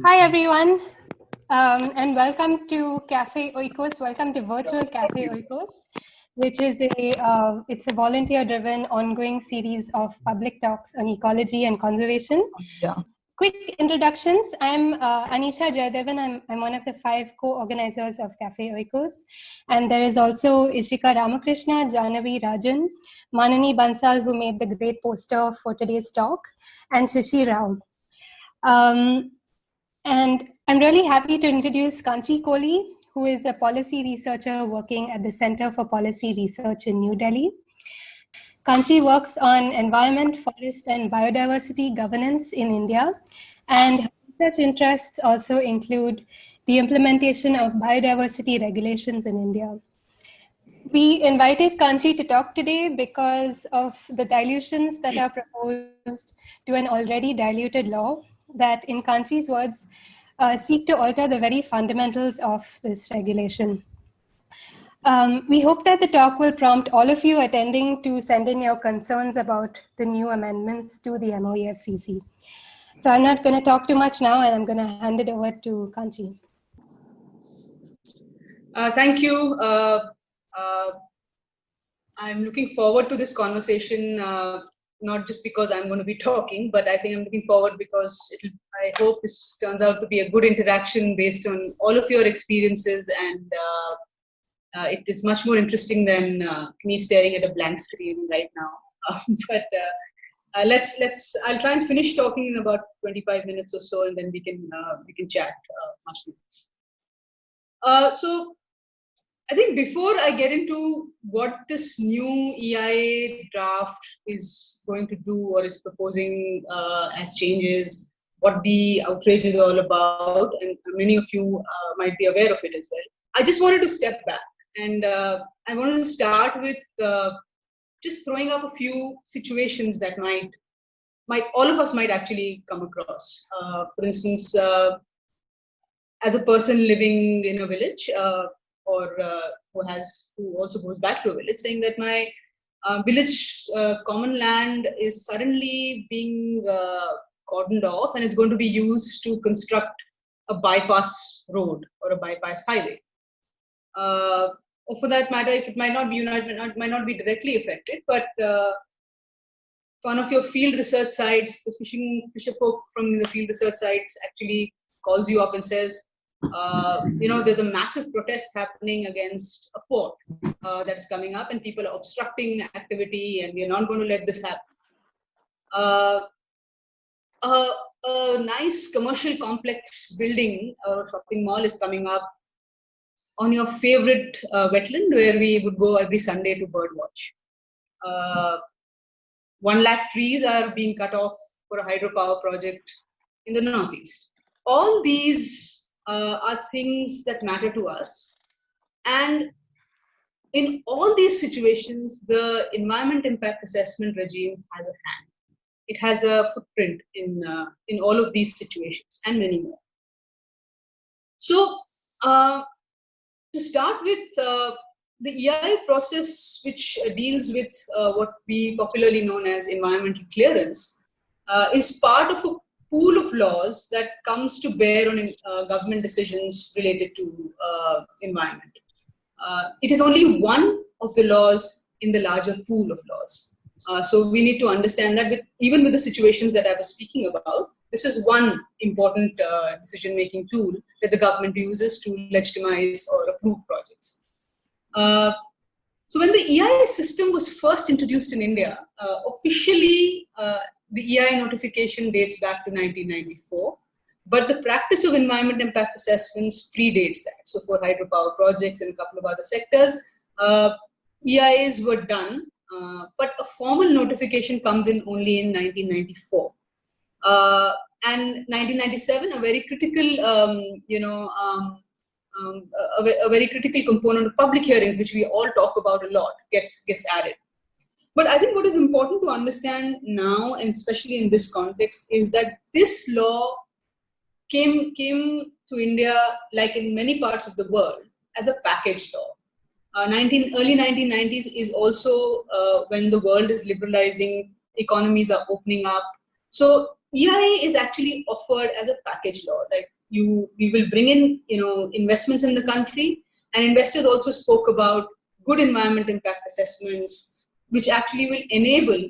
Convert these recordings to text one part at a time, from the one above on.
Hi everyone, and welcome to Cafe Oikos. Welcome to Virtual Cafe Oikos, which is it's a volunteer-driven ongoing series of public talks on ecology and conservation. Yeah. Quick introductions. I'm Anisha Jayadevan. I'm one of the 5 co-organizers of Cafe Oikos. And there is also Ishika Ramakrishna, Janavi Rajan, Manani Bansal, who made the great poster for today's talk, and Shashi Rao. And I'm really happy to introduce Kanchi Kohli, who is a policy researcher working at the Center for Policy Research in New Delhi. Kanchi works on environment, forest, and biodiversity governance in India. And her research interests also include the implementation of biodiversity regulations in India. We invited Kanchi to talk today because of the dilutions that are proposed to an already diluted law that, in Kanchi's words, seek to alter the very fundamentals of this regulation. We hope that the talk will prompt all of you attending to send in your concerns about the new amendments to the MoEFCC. So I'm not going to talk too much now, and I'm going to hand it over to Kanchi. Thank you. I'm looking forward to this conversation, not just because I'm going to be talking, but I think I'm looking forward because I hope this turns out to be a good interaction based on all of your experiences, and it is much more interesting than me staring at a blank screen right now. But I'll try and finish talking in about 25 minutes or so, and then we can chat much more. So I think before I get into what this new EIA draft is going to do or is proposing as changes, what the outrage is all about, and many of you might be aware of it as well, I just wanted to step back, and I wanted to start with just throwing up a few situations that all of us might actually come across. For instance, as a person living in a village, or who also goes back to a village, saying that my village common land is suddenly being cordoned off, and it's going to be used to construct a bypass road or a bypass highway. Or for that matter, if it might not be directly affected, but one of your field research sites, the fisher folk from the field research sites actually calls you up and says, there's a massive protest happening against a port that's coming up, and people are obstructing activity, and we're not going to let this happen. A nice commercial complex building or shopping mall is coming up on your favorite wetland where we would go every Sunday to birdwatch. 1 lakh trees are being cut off for a hydropower project in the Northeast. All these are things that matter to us. And in all these situations, the environment impact assessment regime has a hand. It has a footprint in all of these situations and many more. So to start with, the EIA process, which deals with what we popularly known as environmental clearance, is part of a pool of laws that comes to bear on government decisions related to environment. It is only one of the laws in the larger pool of laws. So we need to understand that even with the situations that I was speaking about, this is one important decision-making tool that the government uses to legitimize or approve projects. So when the EIA system was first introduced in India, officially the EIA notification dates back to 1994, but the practice of environment impact assessments predates that. So for hydropower projects and a couple of other sectors, EIAs were done, but a formal notification comes in only in 1994. And 1997, a very critical, a very critical component of public hearings, which we all talk about a lot, gets added. But I think what is important to understand now, and especially in this context, is that this law came to India, like in many parts of the world, as a package law. Early 1990s is also when the world is liberalizing, economies are opening up. So EIA is actually offered as a package law. Like we will bring in, investments in the country, and investors also spoke about good environment impact assessments, which actually will enable,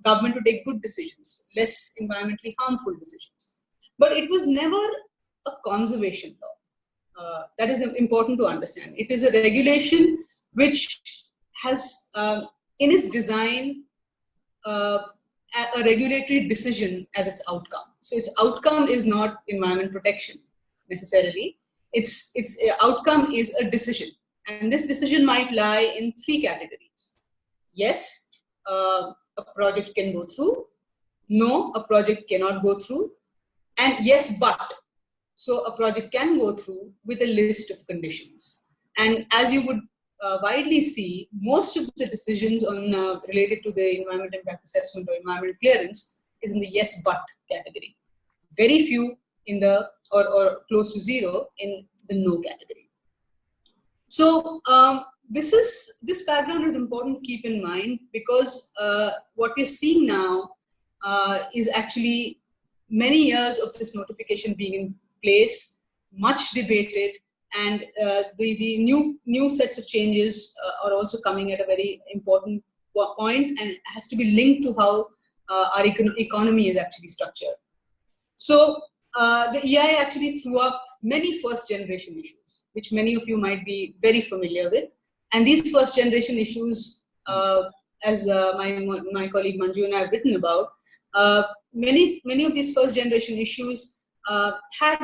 government to take good decisions, less environmentally harmful decisions. But it was never a conservation law. That is important to understand. It is a regulation which has, in its design, a regulatory decision as its outcome. So its outcome is not environment protection necessarily. Its outcome is a decision, and this decision might lie in three categories. Yes, a project can go through. No, a project cannot go through. And yes, but. So a project can go through with a list of conditions. And as you would widely see, most of the decisions on related to the environment impact assessment or environmental clearance is in the yes but category. Very few in the or close to zero in the no category. So this background is important to keep in mind, because what we're seeing now is actually many years of this notification being in place, much debated, and the new sets of changes are also coming at a very important point, and it has to be linked to how our economy is actually structured. So the EIA actually threw up many first generation issues, which many of you might be very familiar with. And these first generation issues, as my colleague Manju and I have written about, many of these first generation issues had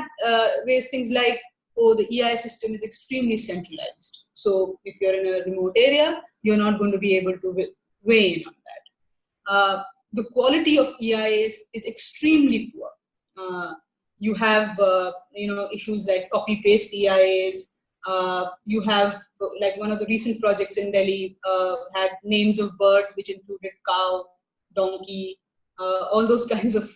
raised things like, oh, the EIA system is extremely centralized. So if you're in a remote area, you're not going to be able to weigh in on that. The quality of EIA is extremely poor. You have issues like copy paste EIAs. You have, like, one of the recent projects in Delhi had names of birds which included cow, donkey, all those kinds of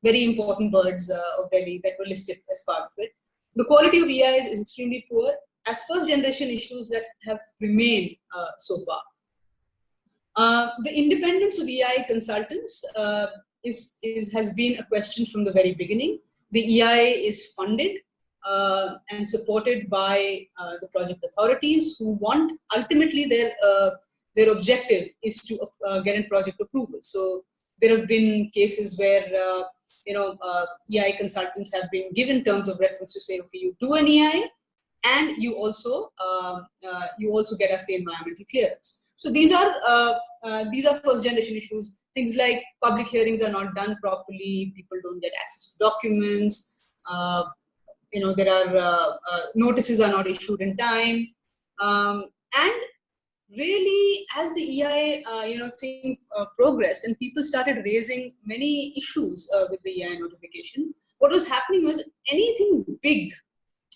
very important birds of Delhi that were listed as part of it. The quality of EIAs is extremely poor, as first generation issues that have remained so far. The independence of EIA consultants has been a question from the very beginning. The EIA is funded and supported by the project authorities, who want, ultimately their objective is to get a project approval. So there have been cases where EIA consultants have been given terms of reference to say, okay, you do an EIA, and you also get us the environmental clearance. So these are first generation issues. Things like public hearings are not done properly, people don't get access to documents, there are notices are not issued in time, and really, as the EIA thing progressed and people started raising many issues with the EIA notification, what was happening was anything big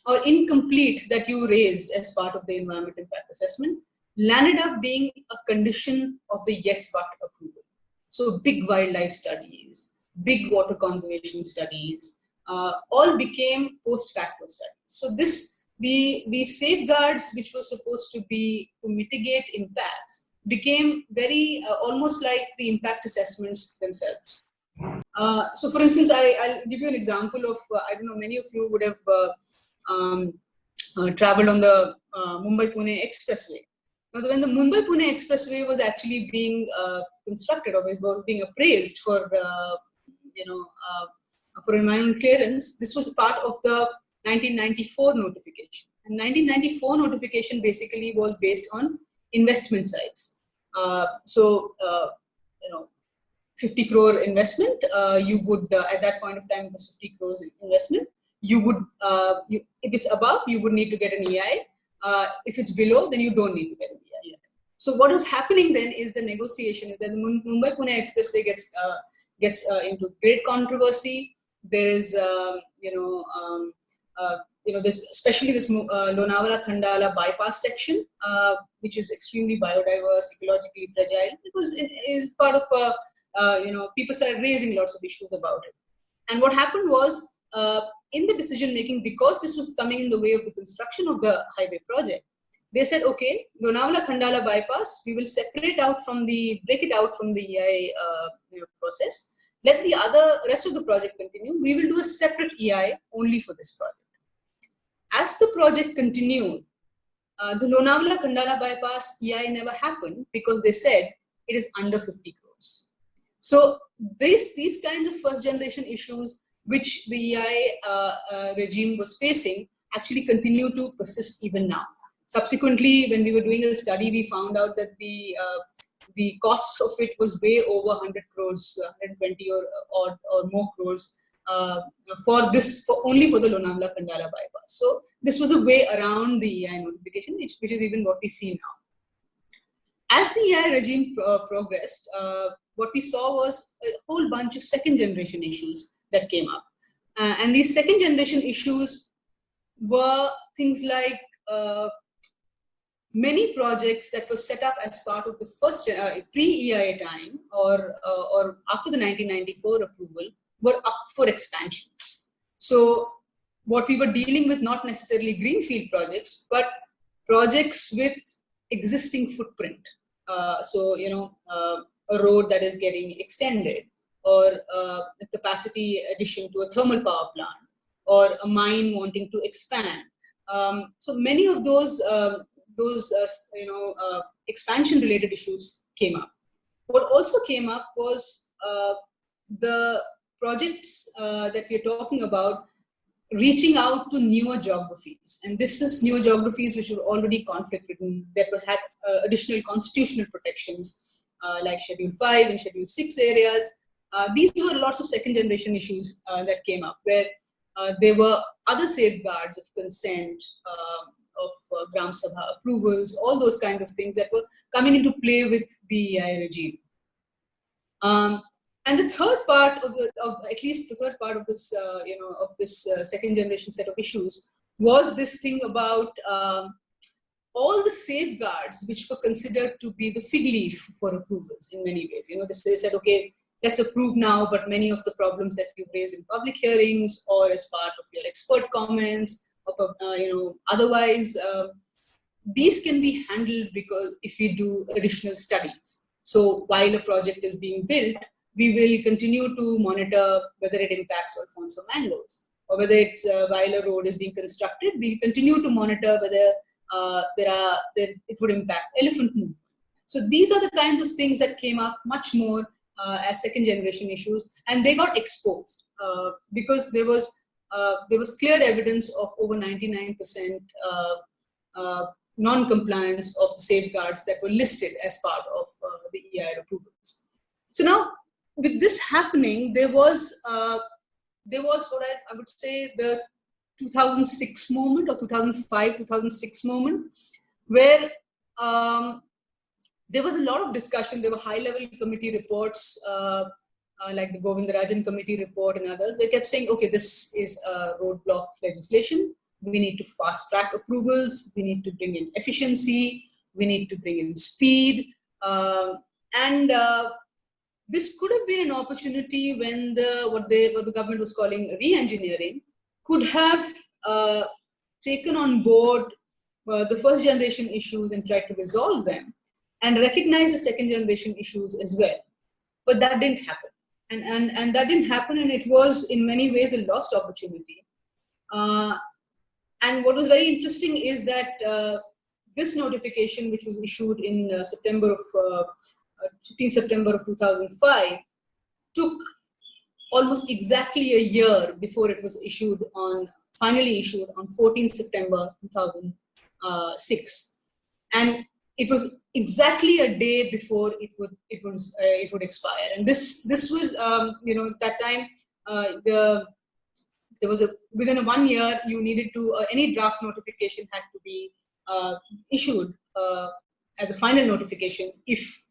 or incomplete that you raised as part of the environment impact assessment landed up being a condition of the yes but approval. So big wildlife studies, big water conservation studies, all became post facto studies. So the safeguards which were supposed to be to mitigate impacts became very almost like the impact assessments themselves. So for instance, I'll give you an example of, I don't know, many of you would have traveled on the Mumbai-Pune Expressway. Now, when the Mumbai-Pune Expressway was actually being constructed or was being appraised for environmental clearance, this was part of the 1994 notification. And 1994 notification basically was based on investment size. 50 crore investment, you would, at that point of time, it was 50 crores investment. You would, if it's above, you would need to get an EI. If it's below, then you don't need to get an EI. So what was happening then is the negotiation, that the Mumbai-Pune Expressway gets into great controversy. There is, this, especially this Lonavala-Khandala bypass section, which is extremely biodiverse, ecologically fragile. It is part of people started raising lots of issues about it. And what happened was, in the decision making, because this was coming in the way of the construction of the highway project, they said, okay, Lonavala-Khandala bypass, we will break it out from the EIA process, let the rest of the project continue. We will do a separate EI only for this project. As the project continued, the Lonavala-Khandala bypass EI never happened because they said it is under 50 crores. So these kinds of first generation issues which the EI regime was facing actually continue to persist even now. Subsequently, when we were doing a study, we found out that the cost of it was way over 100 crores, 120 or more crores only for the Lonavala-Khandala bypass. So this was a way around the EI notification, which is even what we see now. As the EI regime progressed, what we saw was a whole bunch of second generation issues that came up. And these second generation issues were things like many projects that were set up as part of the first pre-EIA time or after the 1994 approval were up for expansions. So what we were dealing with, not necessarily greenfield projects, but projects with existing footprint. So, a road that is getting extended, or a capacity addition to a thermal power plant, or a mine wanting to expand. So many of those expansion related issues came up. What also came up was the projects that we're talking about reaching out to newer geographies. And this is newer geographies which were already conflict ridden, that had additional constitutional protections like Schedule 5 and Schedule 6 areas. These were lots of second generation issues that came up, where there were other safeguards of consent, of Gram Sabha approvals, all those kinds of things that were coming into play with the EI regime. And the third part of this, second generation set of issues was this thing about all the safeguards which were considered to be the fig leaf for approvals in many ways. They said, okay, let's approve now, but many of the problems that you raise in public hearings or as part of your expert comments, or otherwise, these can be handled because if we do additional studies. So while a project is being built, we will continue to monitor whether it impacts Alfonso mangroves, or whether it's while a road is being constructed, we'll continue to monitor whether it would impact elephant movement. So these are the kinds of things that came up much more as second generation issues, and they got exposed because there was clear evidence of over 99% non-compliance of the safeguards that were listed as part of the EIR approvals. So now, with this happening, there was what I would say the 2006 moment, or 2005, 2006 moment, where there was a lot of discussion. There were high-level committee reports, like the Govindarajan committee report and others. They kept saying, okay, this is a roadblock legislation. We need to fast-track approvals. We need to bring in efficiency. We need to bring in speed. And this could have been an opportunity when what the government was calling re-engineering could have taken on board the first generation issues and tried to resolve them, and recognize the second generation issues as well. But that didn't happen. And that didn't happen, and it was in many ways a lost opportunity. And what was very interesting is that this notification, which was issued in 15 September of 2005, took almost exactly a year before it was finally issued on 14 September 2006. And it was exactly a day before it would expire. And this was that time there was within 1 year you needed to any draft notification had to be issued as a final notification if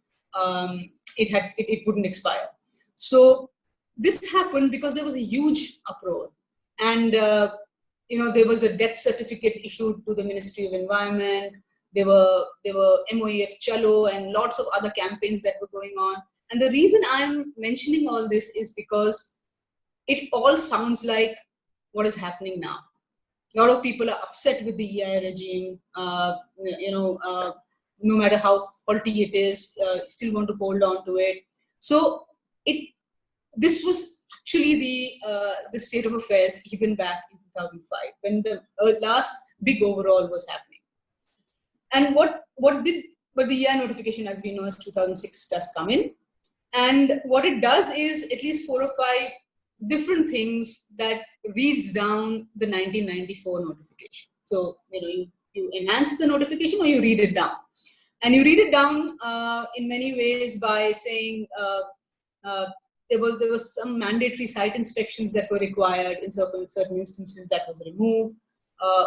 it wouldn't expire. So this happened because there was a huge uproar, and there was a death certificate issued to the Ministry of Environment. There were MOEF Chalo and lots of other campaigns that were going on. And the reason I'm mentioning all this is because it all sounds like what is happening now. A lot of people are upset with the EI regime. No matter how faulty it is, still want to hold on to it. So this was actually the state of affairs even back in 2005 when the last big overhaul was happening. And but the EI notification, as we know, as 2006 does come in. And what it does is at least 4 or 5 different things that reads down the 1994 notification. So, you enhance the notification or you read it down. And you read it down in many ways by saying there was some mandatory site inspections that were required in certain instances that was removed.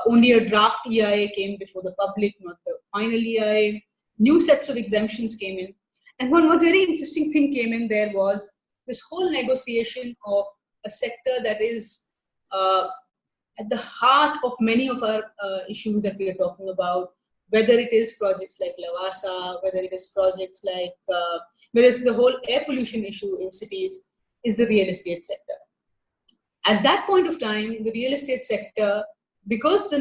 Only a draft EIA came before the public, not the final EIA. New sets of exemptions came in. And one very interesting thing came in there was this whole negotiation of a sector that is at the heart of many of our issues that we are talking about, whether it is projects like Lavasa, whether it is projects like, whether it's the whole air pollution issue in cities, is the real estate sector. At that point of time, the real estate sector, because the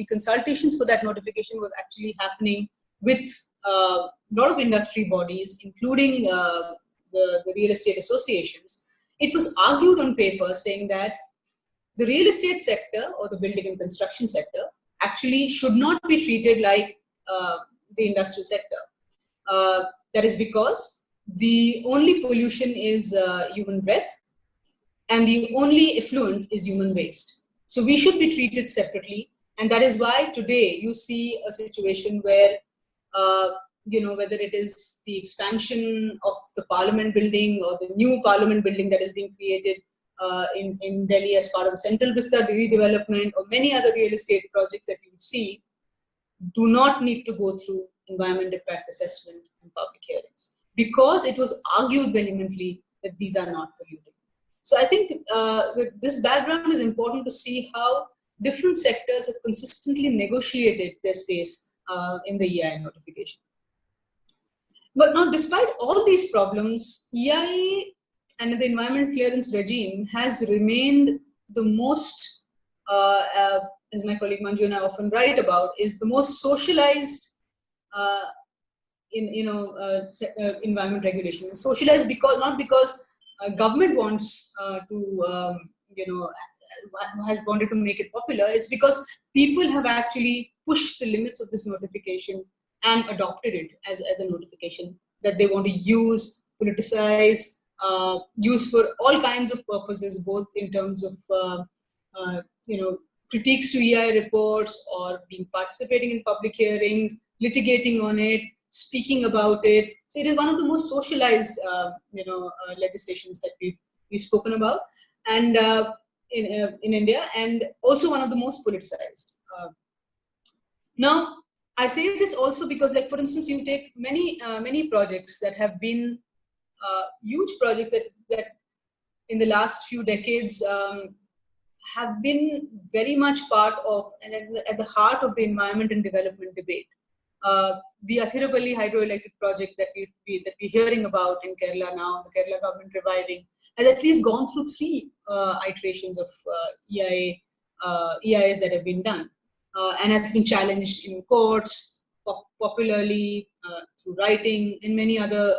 consultations for that notification was actually happening with a lot of industry bodies, including the real estate associations, it was argued on paper saying that the real estate sector or the building and construction sector actually should not be treated like the industrial sector. That is because the only pollution is human breath and the only effluent is human waste. So we should be treated separately. And that is why today you see a situation where, whether it is the expansion of the parliament building or the new parliament building that is being created in Delhi as part of the Central Vista redevelopment or many other real estate projects that you would see, do not need to go through environment impact assessment and public hearings because it was argued vehemently that these are not polluting. So I think this background is important to see how different sectors have consistently negotiated their space in the EIA notification. But now, despite all these problems, EIA and the environment clearance regime has remained the most, as my colleague Manju and I often write about, is the most socialized environment regulation. And socialized not because government wants has wanted to make it popular. It's because people have actually pushed the limits of this notification and adopted it as a notification that they want to use, politicize, use for all kinds of purposes, both in terms of critiques to EI reports or participating in public hearings, litigating on it, speaking about it. So it is one of the most socialized legislations that we've spoken about, and in India, and also one of the most politicized. Now, I say this also because, like, for instance, you take many projects that have been huge projects that in the last few decades have been very much part of and at the heart of the environment and development debate. The Athirapalli hydroelectric project that we're hearing about in Kerala now, the Kerala government reviving, has at least gone through 3 iterations of EIS that have been done, and has been challenged in courts, popularly through writing, in many other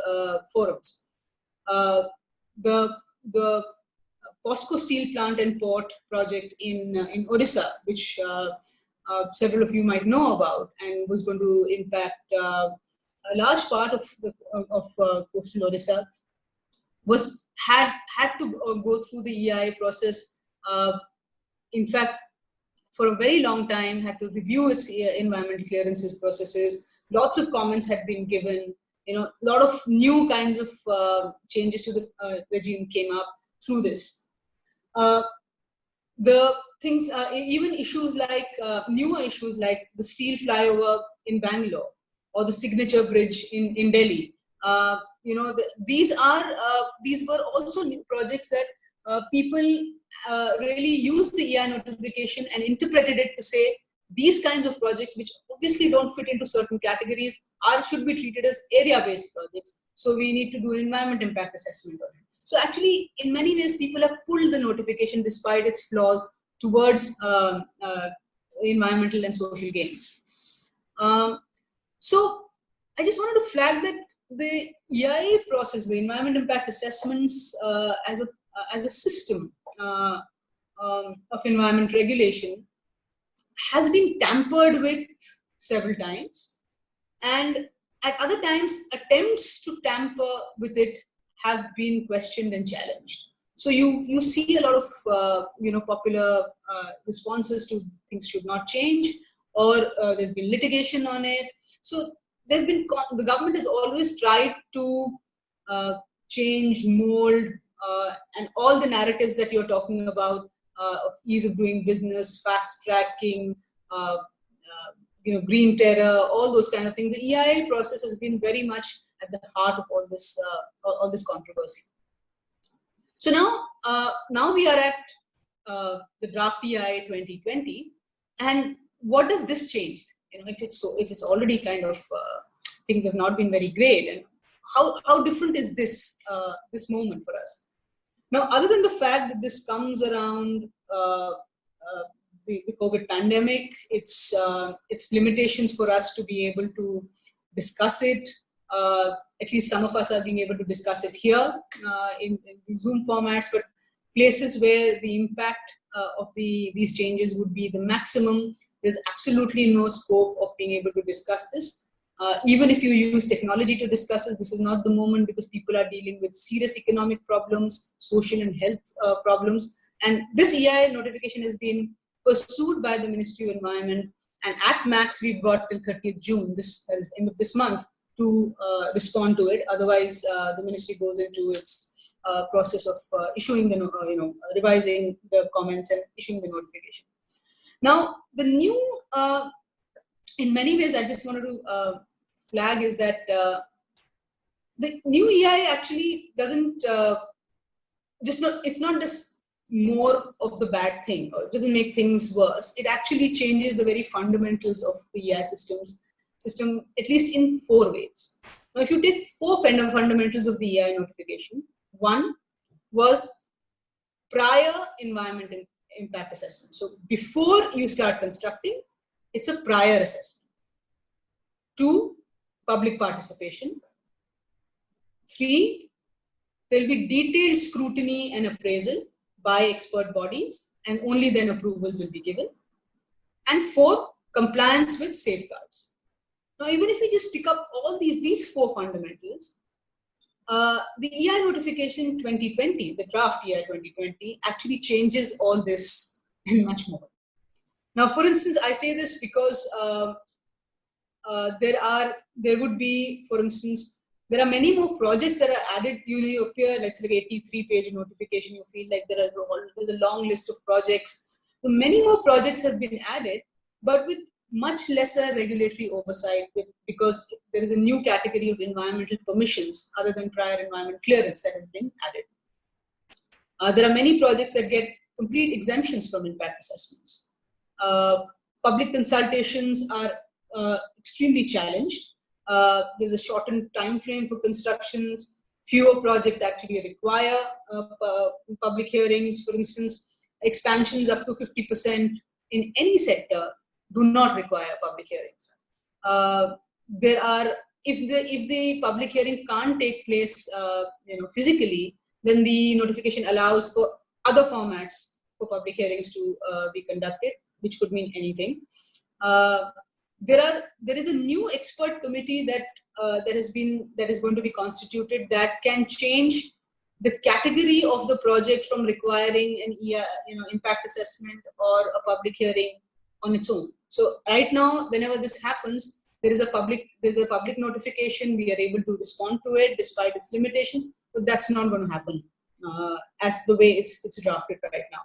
forums. The POSCO steel plant and port project in Odisha, which several of you might know about, and was going to impact a large part of coastal Odisha, had to go through the EIA process. In fact, for a very long time, had to review its environmental clearances processes. Lots of comments had been given. A lot of new kinds of changes to the regime came up through this. The things, even issues like newer issues like the steel flyover in Bangalore or the Signature Bridge in Delhi. These were also new projects that people really used the EIA notification and interpreted it to say these kinds of projects, which obviously don't fit into certain categories, should be treated as area-based projects. So we need to do an environment impact assessment on it. So actually, in many ways, people have pulled the notification despite its flaws towards environmental and social gains. So I just wanted to flag that the EIA process, the environment impact assessments as a system of environment regulation has been tampered with several times, and at other times attempts to tamper with it have been questioned and challenged. So you see a lot of popular responses to things should not change, or there's been litigation on it. So the government has always tried to change, mold, and all the narratives that you're talking about of ease of doing business, fast tracking, green terror, all those kind of things. The EIA process has been very much at the heart of all this controversy. So now we are at the draft EIA 2020, and what does this change? If it's already kind of things have not been very great, and how different is this moment for us? Now, other than the fact that this comes around the COVID pandemic, its limitations for us to be able to discuss it. At least some of us are being able to discuss it here in the Zoom formats, but places where the impact of these changes would be the maximum, there's absolutely no scope of being able to discuss this. Even if you use technology to discuss this is not the moment, because people are dealing with serious economic problems, social and health problems. And this EIA notification has been pursued by the Ministry of Environment, and at max we've got till 30th June, that is end of this month, to respond to it. Otherwise, the ministry goes into its process of issuing the revising the comments and issuing the notification. Now, the new, in many ways, I just wanted to flag is that the new EIA actually doesn't it's not just more of the bad thing, or it doesn't make things worse. It actually changes the very fundamentals of the EIA system, at least in 4 ways. Now, if you take 4 fundamentals of the EIA notification, one was prior environment impact assessment. So before you start constructing, it's a prior assessment. 2, public participation. 3, there'll be detailed scrutiny and appraisal by expert bodies, and only then approvals will be given. And 4, compliance with safeguards. Now, even if we just pick up all these 4 fundamentals, the EIA notification 2020, the draft EIA 2020, actually changes all this and much more. Now, for instance, I say this because there would be, for instance, there are many more projects that are added. You appear, let's say, 83-page notification. You feel like there's a long list of projects. So many more projects have been added, but with much lesser regulatory oversight, because there is a new category of environmental permissions other than prior environment clearance that has been added. There are many projects that get complete exemptions from impact assessments. Public consultations are extremely challenged. There's a shortened time frame for constructions. Fewer projects actually require public hearings. For instance, expansions up to 50% in any sector do not require public hearings. If the public hearing can't take place physically, then the notification allows for other formats for public hearings to be conducted, which could mean anything. There is a new expert committee that is going to be constituted that can change the category of the project from requiring an impact assessment or a public hearing on its own. So right now, whenever this happens, there's a public notification. We are able to respond to it despite its limitations, but that's not going to happen as the way it's drafted right now.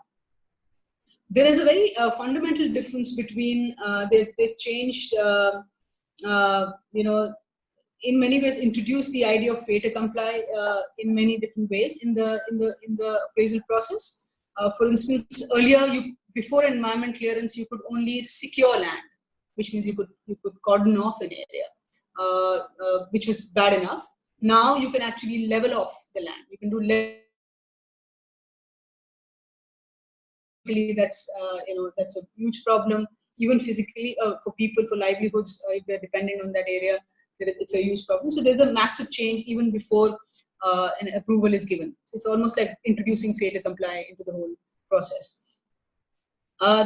There is a very fundamental difference between they've changed, in many ways introduced the idea of fait accompli in many different ways in the appraisal process. For instance, earlier before environment clearance, you could only secure land, which means you could cordon off an area, which was bad enough. Now you can actually level off the land. You can do that's a huge problem, even physically for people, for livelihoods, if they're dependent on that area. it's a huge problem. So there's a massive change even before an approval is given. So it's almost like introducing fait accompli into the whole process.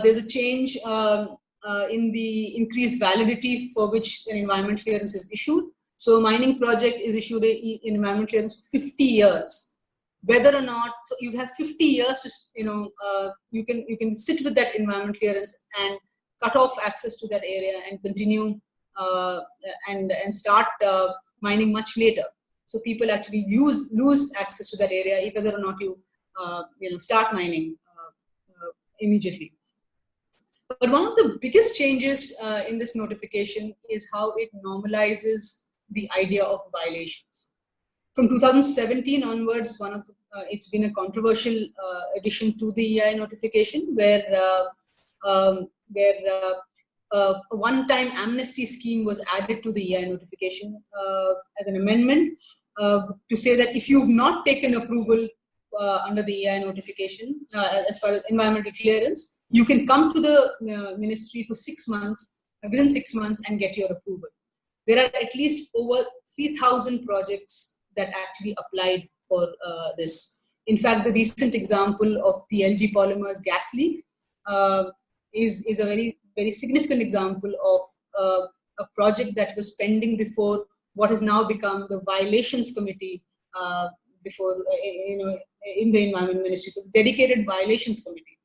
There's a change in the increased validity for which an environment clearance is issued. So a mining project is issued an environment clearance for 50 years. Whether or not, so you have 50 years to, you can sit with that environment clearance and cut off access to that area and continue and start mining much later. So people actually lose access to that area whether or not you start mining immediately. But one of the biggest changes in this notification is how it normalizes the idea of violations. From 2017 onwards, it's been a controversial addition to the EIA notification, where a one-time amnesty scheme was added to the EIA notification as an amendment to say that if you've not taken approval under the EIA notification as far as environmental clearance, you can come to the ministry for 6 months, within 6 months, and get your approval. There are at least over 3,000 projects that actually applied for this. In fact, the recent example of the LG Polymers gas leak is a very, very significant example of a project that was pending before what has now become the violations committee before, in the Environment Ministry, so dedicated violations committee.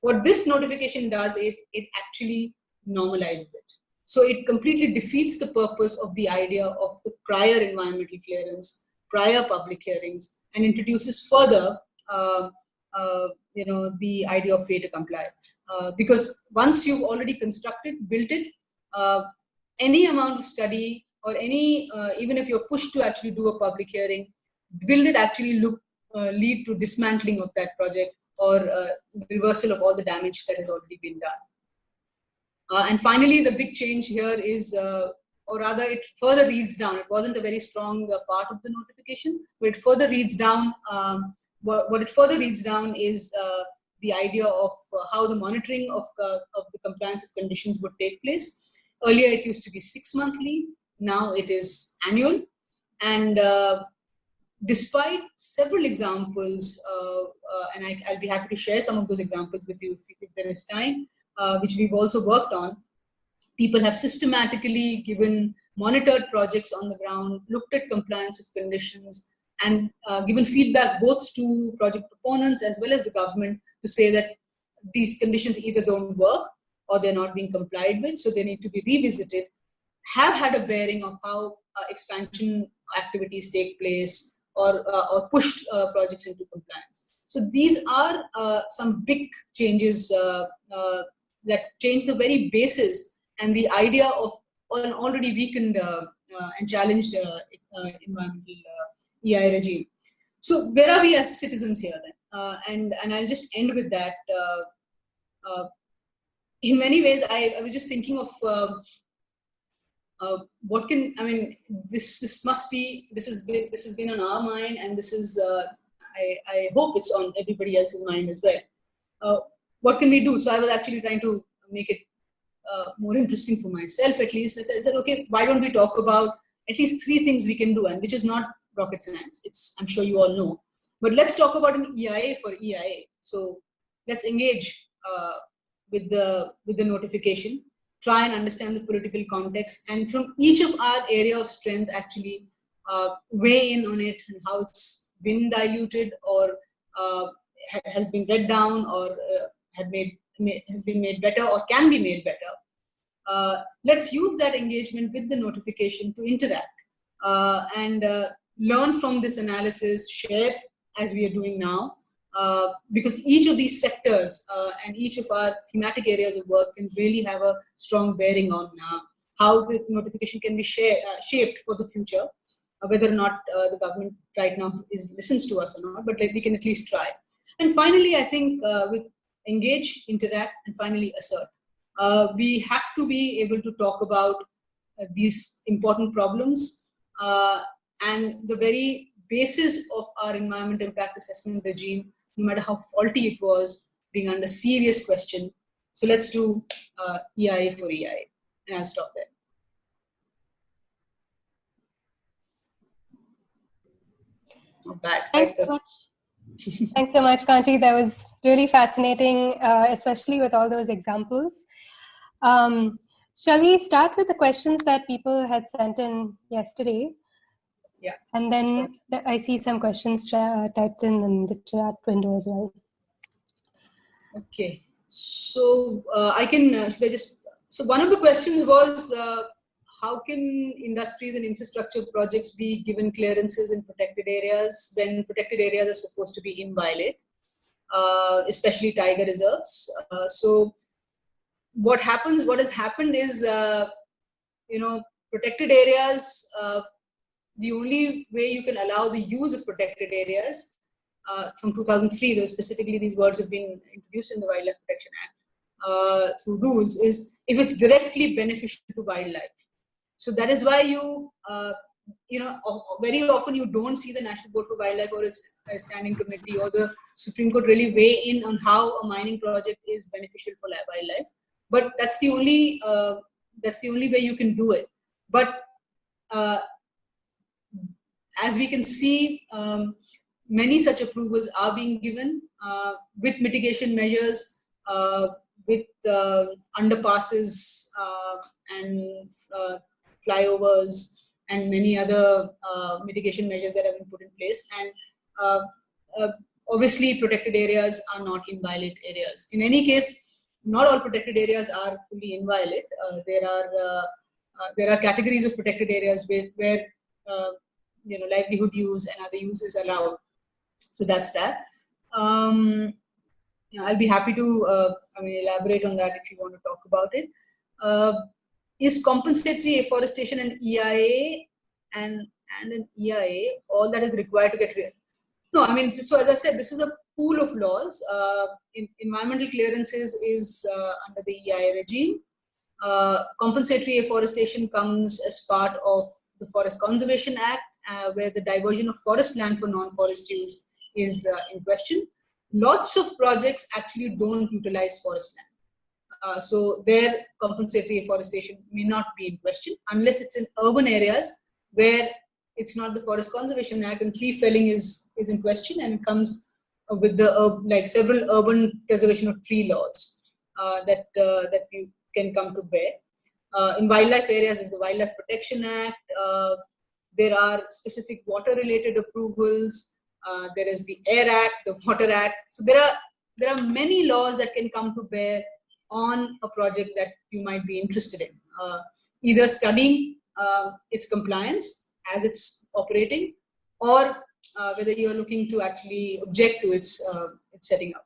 What this notification does, it actually normalizes it. So it completely defeats the purpose of the idea of the prior environmental clearance, prior public hearings, and introduces further, the idea of fait accompli. Because once you've already constructed, built it, any amount of study or any, even if you're pushed to actually do a public hearing, will it actually lead to dismantling of that project or reversal of all the damage that has already been done? And finally, the big change here is, or rather it further reads down, it wasn't a very strong part of the notification, but it further reads down, what it further reads down is the idea of how the monitoring of the compliance of conditions would take place. Earlier it used to be 6 monthly, now it is annual. And despite several examples, and I'll be happy to share some of those examples with you if there is time, which we've also worked on, people have systematically monitored projects on the ground, looked at compliance of conditions, and given feedback both to project proponents as well as the government to say that these conditions either don't work or they're not being complied with, so they need to be revisited, have had a bearing of how expansion activities take place or pushed projects into compliance. So these are some big changes that change the very basis and the idea of an already weakened and challenged environmental EIA regime. So where are we as citizens here then? And I'll just end with that. In many ways, I was just thinking of what can, I mean, this has been on our mind, and this is, I hope it's on everybody else's mind as well. What can we do? So I was actually trying to make it more interesting for myself, at least. I said, okay, why don't we talk about at least 3 things we can do, and which is not rocket science. It's, I'm sure you all know. But let's talk about an EIA for EIA. So let's engage with the notification, try and understand the political context, and from each of our area of strength actually weigh in on it and how it's been diluted or has been read down or has been made better or can be made better. Let's use that engagement with the notification to interact and learn from this analysis, share as we are doing now, because each of these sectors and each of our thematic areas of work can really have a strong bearing on how the notification can be shaped for the future, whether or not the government right now listens to us or not, but we can at least try. And finally, I think with engage, interact, and finally assert. We have to be able to talk about these important problems and the very basis of our environment impact assessment regime, no matter how faulty it was, being under serious question. So let's do EIA for EIA. And I'll stop there. Not bad. Thanks so much. Thanks so much, Kanchi. That was really fascinating, especially with all those examples. Shall we start with the questions that people had sent in yesterday? Yeah. And then sure. I see some questions typed in the chat window as well. Okay. So I can, should I just, so one of the questions was, how can industries and infrastructure projects be given clearances in protected areas when protected areas are supposed to be inviolate, especially tiger reserves? So what has happened is, protected areas, the only way you can allow the use of protected areas from 2003, though specifically these words have been introduced in the Wildlife Protection Act through rules, is if it's directly beneficial to wildlife. So that is why very often you don't see the National Board for Wildlife or a standing committee or the Supreme Court really weigh in on how a mining project is beneficial for wildlife. But that's the only way you can do it. But as we can see, many such approvals are being given with mitigation measures, with underpasses and flyovers and many other mitigation measures that have been put in place. And obviously, protected areas are not inviolate areas. In any case, not all protected areas are fully inviolate. There are categories of protected areas where livelihood use and other use is allowed. So that's that. I'll be happy to elaborate on that if you want to talk about it. Is compensatory afforestation an EIA and an EIA all that is required to get rid? No, so as I said, this is a pool of laws. Environmental clearances is under the EIA regime. Compensatory afforestation comes as part of the Forest Conservation Act, where the diversion of forest land for non-forest use is in question. Lots of projects actually don't utilize forest land. So their compensatory afforestation may not be in question unless it's in urban areas where it's not the Forest Conservation Act and tree felling is in question, and it comes with the several urban preservation of tree laws that you can come to bear. In wildlife areas is the Wildlife Protection Act. There are specific water-related approvals. There is the Air Act, the Water Act. So there are many laws that can come to bear on a project that you might be interested in. Either studying its compliance as it's operating, or whether you're looking to actually object to its setting up.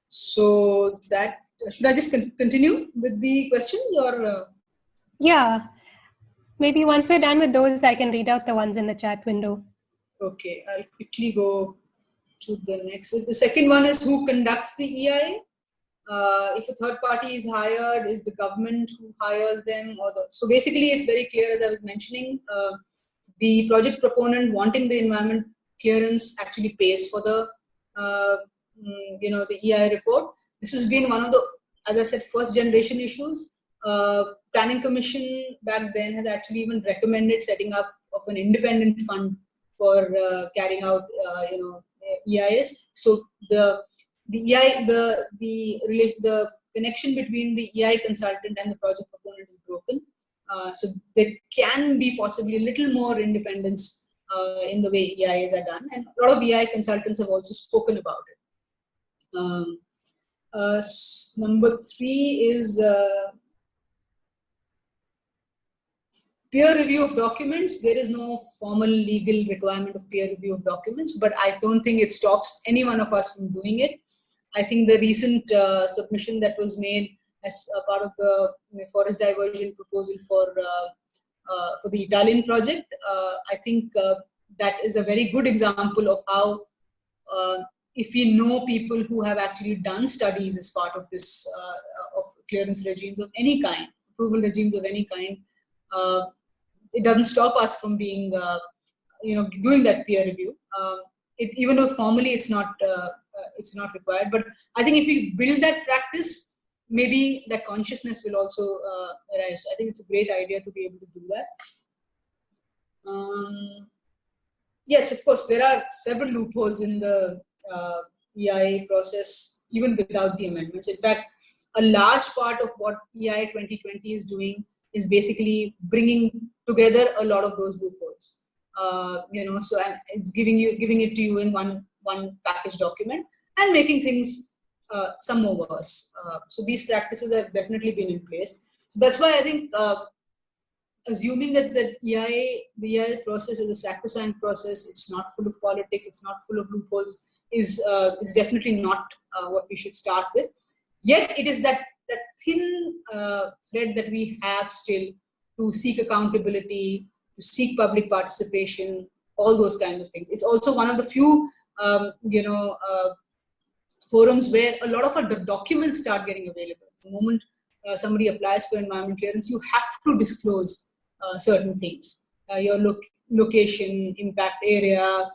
So that, should I just continue with the questions or? Yeah, maybe once we're done with those, I can read out the ones in the chat window. Okay, I'll quickly go to the next. The second one is who conducts the EIA? If a third party is hired, is the government who hires them? So basically, it's very clear, as I was mentioning, the project proponent wanting the environment clearance actually pays for the the EIA report. This has been one of the, as I said, first generation issues. Planning Commission back then has actually even recommended setting up of an independent fund for carrying out EIS. So the connection between the EI consultant and the project proponent is broken. So there can be possibly a little more independence in the way EIAs are done, and a lot of EI consultants have also spoken about it. Number 3 is peer review of documents. There is no formal legal requirement of peer review of documents, but I don't think it stops any one of us from doing it. I think the recent submission that was made as a part of the forest diversion proposal for the Italian project, I think that is a very good example of how, if we know people who have actually done studies as part of this, of clearance regimes of any kind, approval regimes of any kind, it doesn't stop us from being, doing that peer review. Even though formally it's not required, but I think if we build that practice, maybe that consciousness will also arise. So I think it's a great idea to be able to do that. yes, of course, there are several loopholes in the EIA process, even without the amendments. In fact, a large part of what EIA 2020 is doing is basically bringing together a lot of those loopholes. So and it's giving it to you in one package document and making things some more worse. So these practices have definitely been in place. So that's why I think assuming that the EIA process is a sacrosanct process, it's not full of politics, it's not full of loopholes, is definitely not what we should start with. Yet it is that thin thread that we have still to seek accountability, to seek public participation, all those kinds of things. It's also one of the few, forums where a lot of the documents start getting available. The moment somebody applies for environment clearance, you have to disclose certain things. Your location, impact area,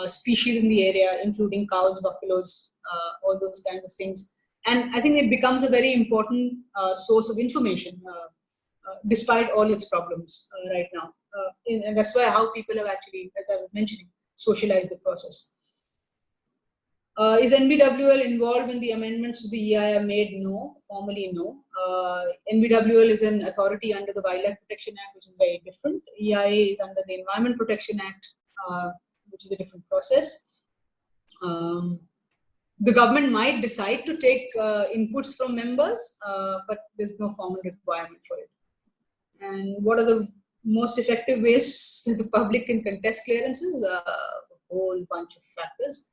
species in the area, including cows, buffaloes, all those kinds of things. And I think it becomes a very important source of information, despite all its problems right now. And that's why how people have actually, as I was mentioning, socialized the process. Is NBWL involved when the amendments to the EIA are made? No, formally no. NBWL is an authority under the Wildlife Protection Act, which is very different. EIA is under the Environment Protection Act, which is a different process. The government might decide to take inputs from members, but there's no formal requirement for it. And what are the most effective ways that the public can contest clearances? A whole bunch of factors.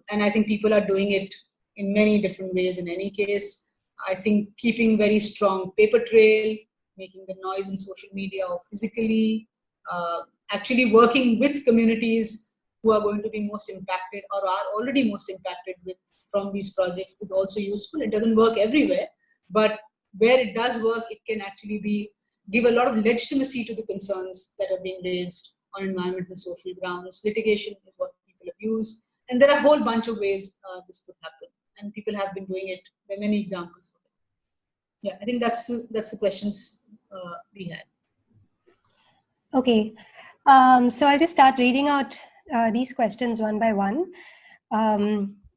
And I think people are doing it in many different ways in any case. I think keeping very strong paper trail, making the noise on social media or physically, actually working with communities who are going to be most impacted or are already most impacted from these projects is also useful. It doesn't work everywhere, but where it does work, it can actually give a lot of legitimacy to the concerns that are being raised on environment and social grounds. Litigation is what people have used. And there are a whole bunch of ways this could happen, and people have been doing it. There are many examples for it. Yeah, I think that's the questions we had. Okay, so I'll just start reading out these questions one by one.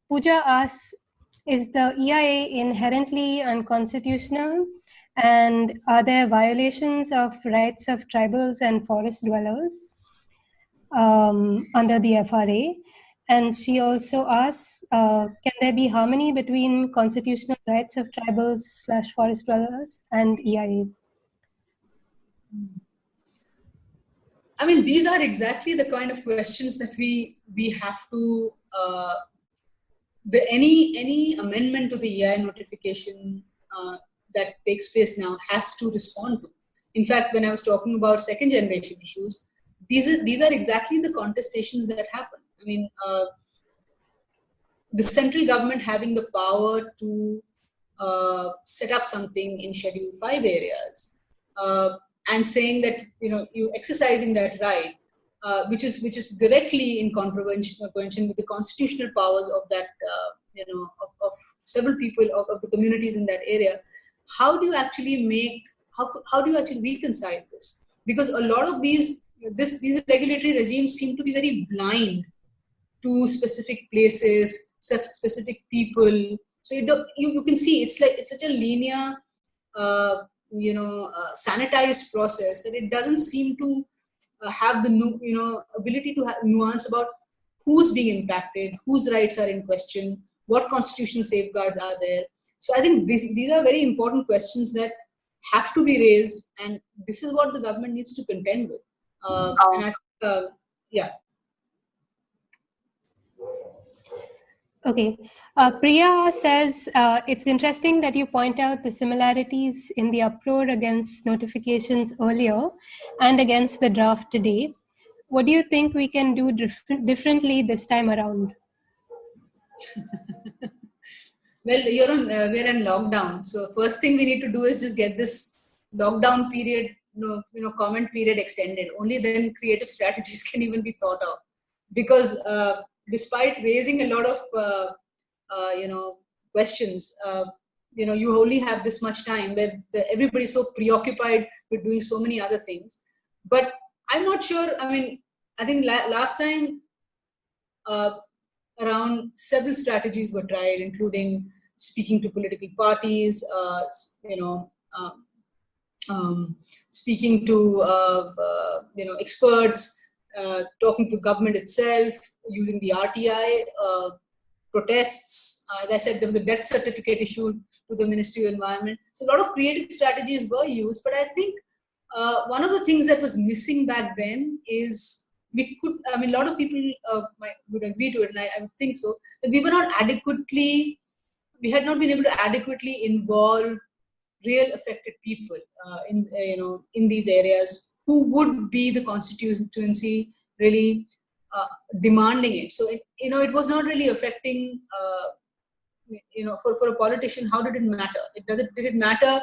Pooja asks, is the EIA inherently unconstitutional? And are there violations of rights of tribals and forest dwellers under the FRA? And she also asks, can there be harmony between constitutional rights of tribals/forest dwellers and EIA? I mean, these are exactly the kind of questions that we have to, any amendment to the EIA notification that takes place now has to respond to. In fact, when I was talking about second generation issues, these are exactly the contestations that happen. I mean, the central government having the power to set up something in Schedule 5 areas and saying that you exercising that right, which is directly in contravention with the constitutional powers of that of several people of the communities in that area. How do you actually how do you actually reconcile this? Because a lot of these regulatory regimes seem to be very blind to specific places, specific people. So you can see it's such a linear, sanitized process that it doesn't seem to have the ability to have nuance about who's being impacted, whose rights are in question, what constitutional safeguards are there. So I think these are very important questions that have to be raised, and this is what the government needs to contend with. And I think, yeah. Okay. Priya says, it's interesting that you point out the similarities in the uproar against notifications earlier and against the draft today. What do you think we can do differently this time around? Well, we're in lockdown. So first thing we need to do is just get this lockdown period, comment period extended. Only then creative strategies can even be thought of. Because despite raising a lot of, questions, you only have this much time where everybody's so preoccupied with doing so many other things. But I'm not sure, I mean, I think last time around several strategies were tried, including speaking to political parties, speaking to experts, talking to government itself, using the RTI, protests. As I said, there was a death certificate issued to the Ministry of Environment. So a lot of creative strategies were used, but I think one of the things that was missing back then is a lot of people would agree to it, and I would think so, that we had not been able to adequately involve real affected people in these areas who would be the constituency really demanding it. So it was not really affecting for a politician. How did it matter? Did it matter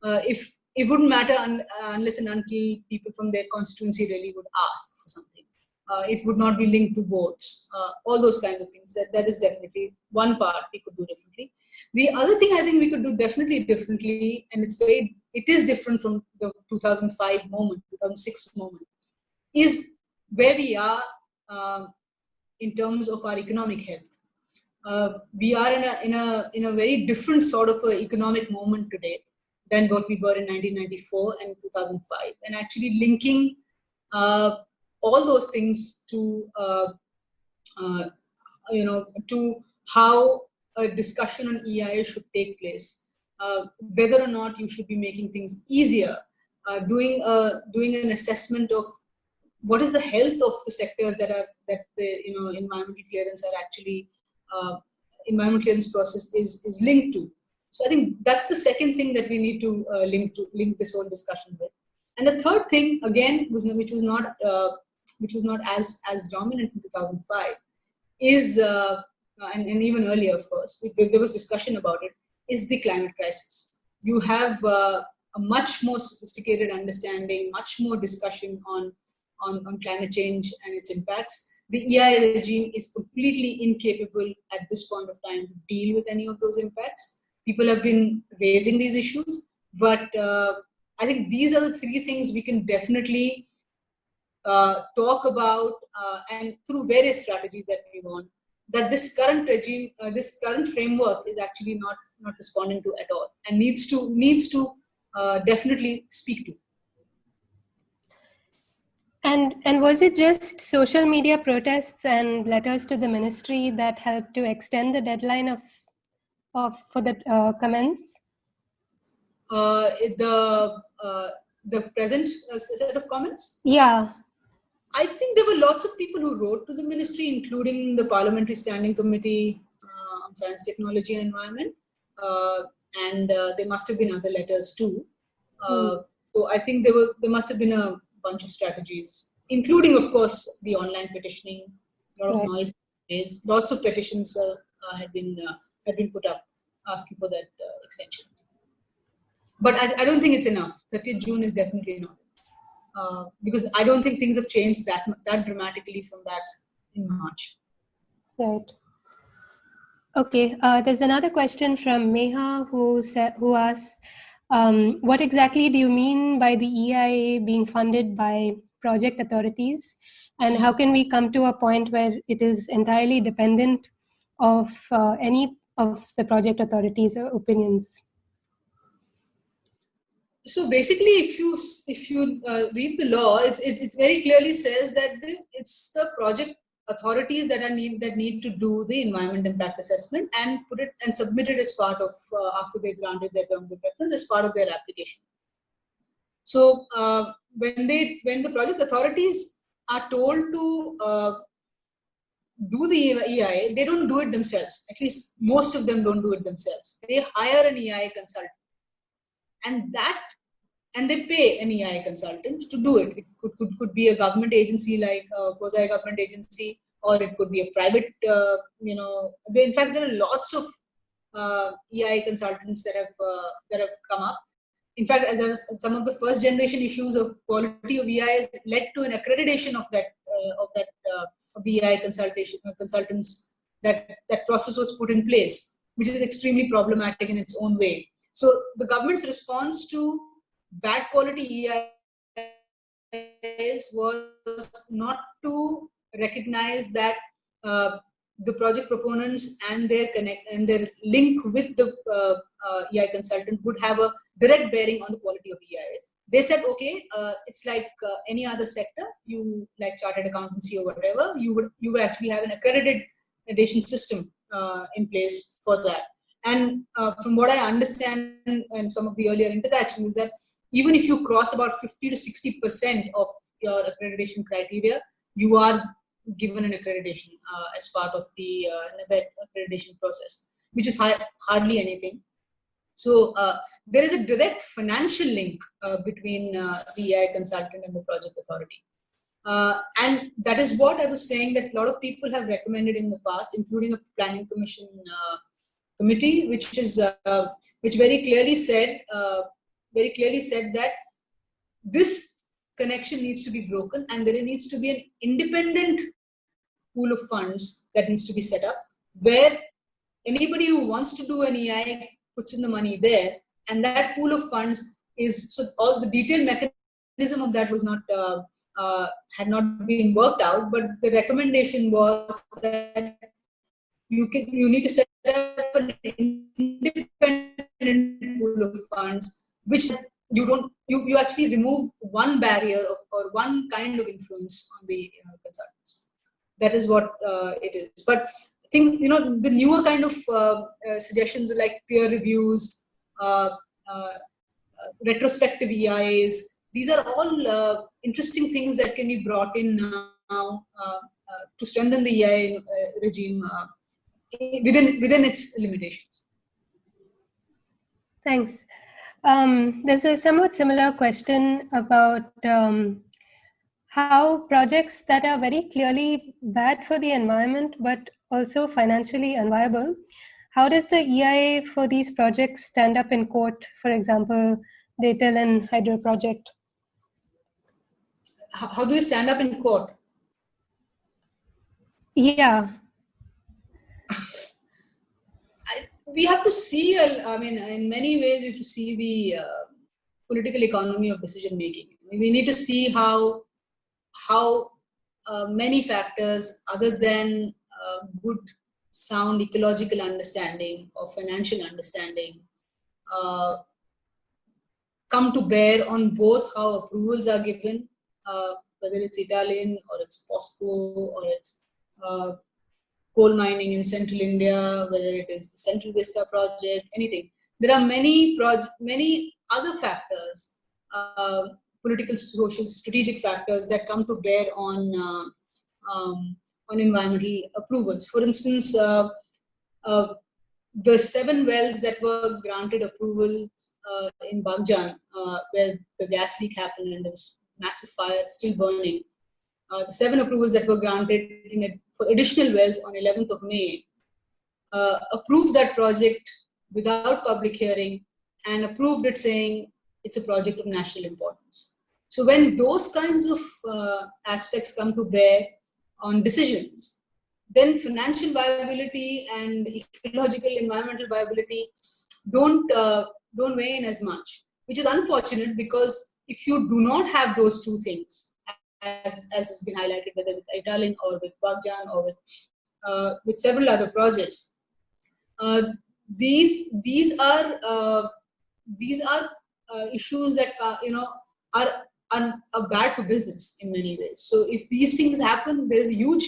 if it wouldn't matter unless and until people from their constituency really would ask for something. It would not be linked to votes. All those kinds of things. That is definitely one part we could do differently. The other thing I think we could do definitely differently, and it is different from the 2005 moment, 2006 moment, is where we are in terms of our economic health. We are in a very different sort of economic moment today than what we were in 1994 and 2005, and actually linking all those things to to how a discussion on EIA should take place, whether or not you should be making things easier, doing an assessment of what is the health of the sectors that the environmental clearance are actually environmental clearance process is linked to. So I think that's the second thing that we need to link this whole discussion with. And the third thing, again, which was not as dominant in 2005, is and even earlier, of course, there was discussion about it, is the climate crisis. You have a much more sophisticated understanding, much more discussion on climate change and its impacts. The EIA regime is completely incapable at this point of time to deal with any of those impacts. People have been raising these issues, but I think these are the three things we can definitely talk about, and through various strategies that we want, that this current regime, this current framework is actually not responding to at all, and needs to definitely speak to. And was it just social media protests and letters to the ministry that helped to extend the deadline for the comments? The present set of comments? Yeah. I think there were lots of people who wrote to the ministry, including the Parliamentary Standing Committee on Science, Technology and Environment. And there must have been other letters too. So I think there must have been a bunch of strategies, including, of course, the online petitioning. A lot of noise raised. Lots of petitions had been put up asking for that extension. But I don't think it's enough. 30th June is definitely not. Because I don't think things have changed that dramatically from back in March. Right. Okay. There's another question from Meha who asks, what exactly do you mean by the EIA being funded by project authorities, and how can we come to a point where it is entirely dependent of any of the project authorities' opinions? So basically, if you read the law, it very clearly says that it's the project authorities that need to do the environment impact assessment and put it and submit it as part of after they granted their terms of reference as part of their application. So when the project authorities are told to do the EIA, they don't do it themselves. At least most of them don't do it themselves. They hire an EIA consultant, and they pay an EIA consultant to do it. It could be a government agency like a quasi-government agency, or it could be a private. In fact, there are lots of EIA consultants that have come up. In fact, some of the first generation issues of quality of EIA led to an accreditation of the EIA consultants. That process was put in place, which is extremely problematic in its own way. So the government's response to bad quality EIA EIS was not to recognize that the project proponents and their link with the EI consultant would have a direct bearing on the quality of EIS. They said, okay, it's like any other sector. You like chartered accountancy or whatever. You would actually have an accreditation system in place for that. And from what I understand and some of the earlier interactions is that even if you cross about 50 to 60% of your accreditation criteria, you are given an accreditation as part of the NABET accreditation process, which is hardly anything. So there is a direct financial link between the EI consultant and the project authority. And that is what I was saying that a lot of people have recommended in the past, including a planning commission committee, which very clearly said that this connection needs to be broken and there needs to be an independent pool of funds that needs to be set up where anybody who wants to do an EI puts in the money there, and that pool of funds is, so all the detailed mechanism of that was not had not been worked out, but the recommendation was that you need to set up an independent pool of funds, which you actually remove one barrier or one kind of influence on the consultants. That is what it is. But things, the newer kind of suggestions are like peer reviews, retrospective EIs. These are all interesting things that can be brought in now to strengthen the EI regime within its limitations. Thanks. There's a somewhat similar question about how projects that are very clearly bad for the environment but also financially unviable, how does the EIA for these projects stand up in court? For example, the Italy hydro project. How do you stand up in court? Yeah. We have to see, in many ways, we have to see the political economy of decision making. We need to see how many factors other than good, sound ecological understanding or financial understanding come to bear on both how approvals are given, whether it's Italian or it's POSCO or it's coal mining in central India, whether it is the Central Vista project, anything. There are many other factors, political, social, strategic factors that come to bear on environmental approvals. For instance, the 7 wells that were granted approval in Bagjan, where the gas leak happened and there was massive fire still burning, the 7 approvals that were granted for additional wells on 11th of May approved that project without public hearing and approved it saying it's a project of national importance. So when those kinds of aspects come to bear on decisions, then financial viability and ecological environmental viability don't weigh in as much, which is unfortunate because if you do not have those two things, as has been highlighted, whether with Italin or with Bagjan or with several other projects, these are issues that are bad for business in many ways. So if these things happen, there's a huge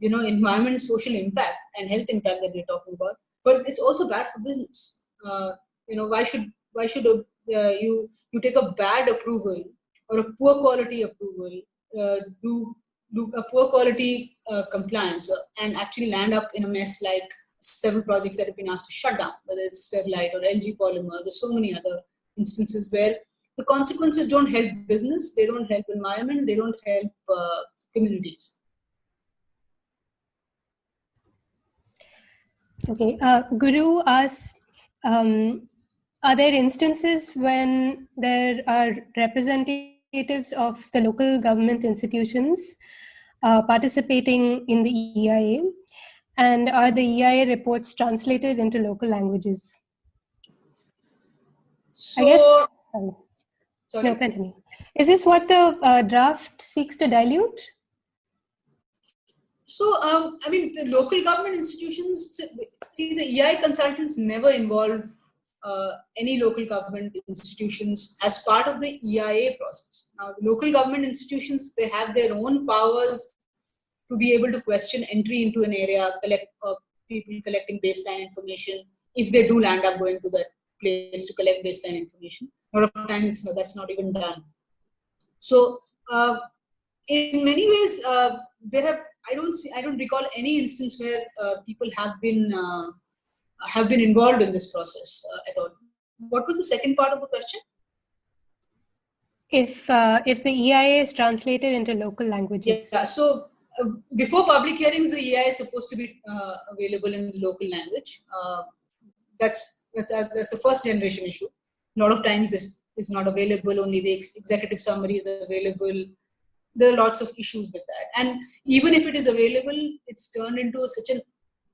environment, social impact and health impact that we're talking about, but it's also bad for business. Why should you take a bad approval or a poor quality approval, do a poor quality compliance and actually land up in a mess like several projects that have been asked to shut down, whether it's Sterlite or LG Polymer. There's so many other instances where the consequences don't help business, they don't help environment, they don't help communities. Okay, Guru asks, are there instances when there are representatives of the local government institutions participating in the EIA? And are the EIA reports translated into local languages? So, I guess, sorry. no, continue. Is this what the draft seeks to dilute? So, I mean, the local government institutions, see, the EI consultants never involve any local government institutions as part of the EIA process. Now, the local government institutions, they have their own powers to be able to question entry into an area, people collecting baseline information, if they do land up going to that place to collect baseline information. A lot of times that's not even done. So, in many ways, I don't recall any instance where people have been involved in this process at all. What was the second part of the question? If the EIA is translated into local languages. Yeah. So before public hearings, the EIA is supposed to be available in the local language. That's a first generation issue. A lot of times this is not available. Only the executive summary is available. There are lots of issues with that. And even if it is available, it's turned into such a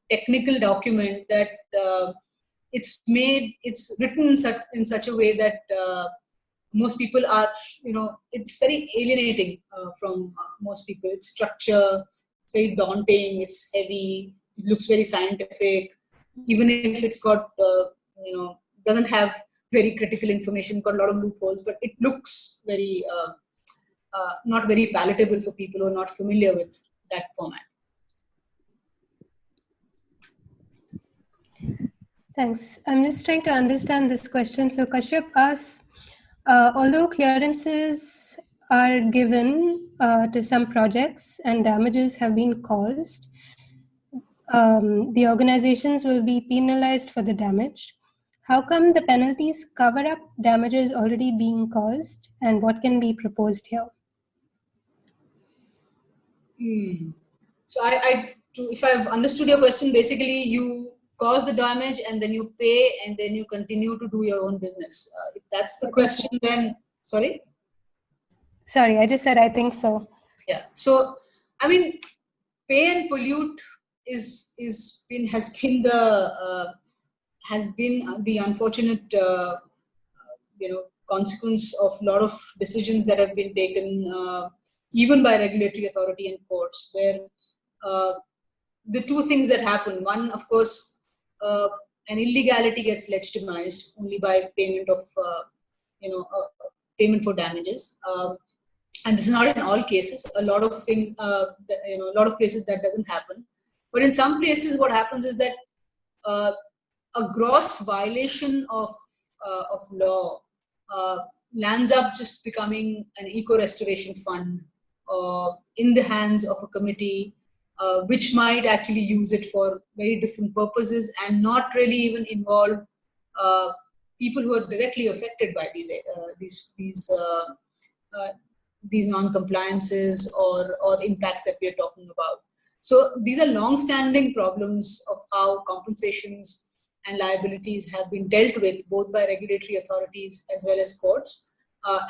technical document that it's written in such a way that most people are, it's very alienating from most people. It's structure, it's very daunting, it's heavy, it looks very scientific. Even if it's got, doesn't have very critical information, got a lot of loopholes, but it looks very, not very palatable for people who are not familiar with that format. Thanks. I'm just trying to understand this question. So Kashyap asks, although clearances are given to some projects and damages have been caused, the organizations will be penalized for the damage. How come the penalties cover up damages already being caused, and what can be proposed here? So if I've understood your question, basically you cause the damage and then you pay and then you continue to do your own business. If that's the question, then sorry. Sorry, I just said I think so. Yeah. So I mean, pay and pollute has been the unfortunate consequence of a lot of decisions that have been taken even by regulatory authority and courts, where the two things that happen: one, of course, an illegality gets legitimized only by payment of payment for damages. And this is not in all cases. A lot of things, a lot of places that doesn't happen. But in some places, what happens is that a gross violation of law lands up just becoming an eco-restoration fund in the hands of a committee, which might actually use it for very different purposes and not really even involve people who are directly affected by these non-compliances or impacts that we are talking about. So these are long-standing problems of how compensations and liabilities have been dealt with both by regulatory authorities as well as courts,